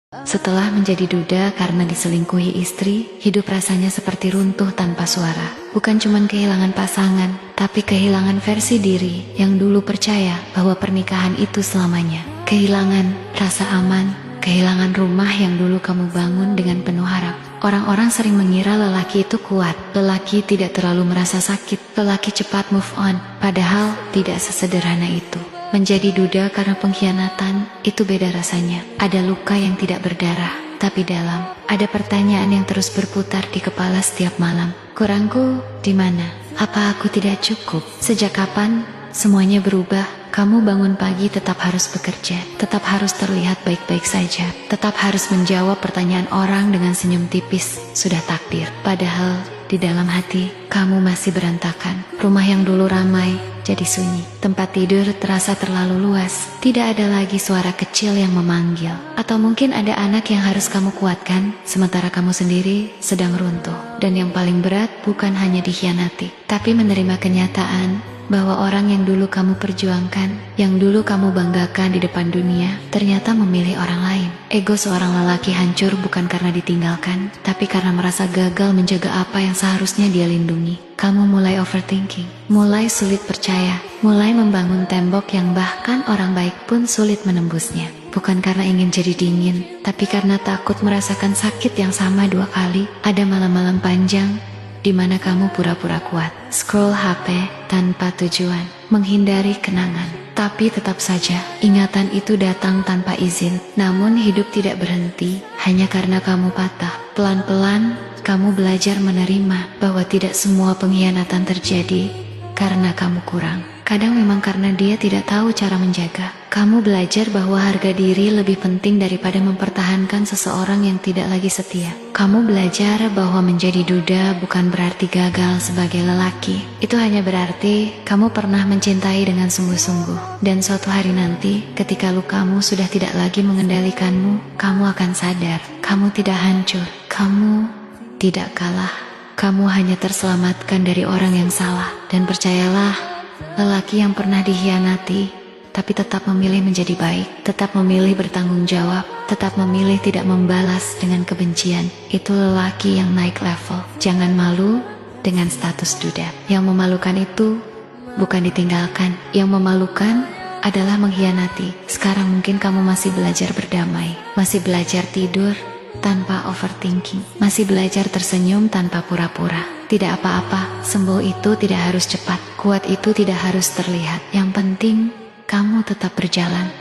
Setelah menjadi duda karena diselingkuhi istri, hidup rasanya seperti runtuh tanpa suara. Bukan cuma kehilangan pasangan, tapi kehilangan versi diri yang dulu percaya bahwa pernikahan itu selamanya. Kehilangan rasa aman, kehilangan rumah yang dulu kamu bangun dengan penuh harap. Orang-orang sering mengira lelaki itu kuat, lelaki tidak terlalu merasa sakit, lelaki cepat move on, padahal tidak sesederhana itu. Menjadi duda karena pengkhianatan, itu beda rasanya. Ada luka yang tidak berdarah, tapi dalam. Ada pertanyaan yang terus berputar di kepala setiap malam. Kurangku di mana? Apa aku tidak cukup? Sejak kapan semuanya berubah? Kamu bangun pagi tetap harus bekerja, tetap harus terlihat baik-baik saja, tetap harus menjawab pertanyaan orang dengan senyum tipis. Sudah takdir. Padahal di dalam hati, kamu masih berantakan. Rumah yang dulu ramai jadi sunyi. Tempat tidur terasa terlalu luas. Tidak ada lagi suara kecil yang memanggil. Atau mungkin ada anak yang harus kamu kuatkan, sementara kamu sendiri sedang runtuh. Dan yang paling berat bukan hanya dikhianati, tapi menerima kenyataan bahwa orang yang dulu kamu perjuangkan, yang dulu kamu banggakan di depan dunia, ternyata memilih orang lain. Ego seorang lelaki hancur bukan karena ditinggalkan, tapi karena merasa gagal menjaga apa yang seharusnya dia lindungi. Kamu mulai overthinking, mulai sulit percaya, mulai membangun tembok yang bahkan orang baik pun sulit menembusnya. Bukan karena ingin jadi dingin, tapi karena takut merasakan sakit yang sama 2 kali. Ada malam-malam panjang di mana kamu pura-pura kuat, scroll HP tanpa tujuan, menghindari kenangan. Tapi tetap saja, ingatan itu datang tanpa izin. Namun hidup tidak berhenti, hanya karena kamu patah. Pelan-pelan, kamu belajar menerima bahwa tidak semua pengkhianatan terjadi karena kamu kurang. Kadang memang karena dia tidak tahu cara menjaga. Kamu belajar bahwa harga diri lebih penting daripada mempertahankan seseorang yang tidak lagi setia. Kamu belajar bahwa menjadi duda bukan berarti gagal sebagai lelaki. Itu hanya berarti kamu pernah mencintai dengan sungguh-sungguh. Dan suatu hari nanti, ketika lukamu sudah tidak lagi mengendalikanmu, kamu akan sadar, kamu tidak hancur, kamu tidak kalah. Kamu hanya terselamatkan dari orang yang salah. Dan percayalah, lelaki yang pernah dikhianati tapi tetap memilih menjadi baik, tetap memilih bertanggung jawab, tetap memilih tidak membalas dengan kebencian, itu lelaki yang naik level. Jangan malu dengan status duda. Yang memalukan itu bukan ditinggalkan, yang memalukan adalah mengkhianati. Sekarang mungkin kamu masih belajar berdamai, masih belajar tidur tanpa overthinking, masih belajar tersenyum tanpa pura-pura. Tidak apa-apa, sembuh itu tidak harus cepat, kuat itu tidak harus terlihat. Yang penting, kamu tetap berjalan.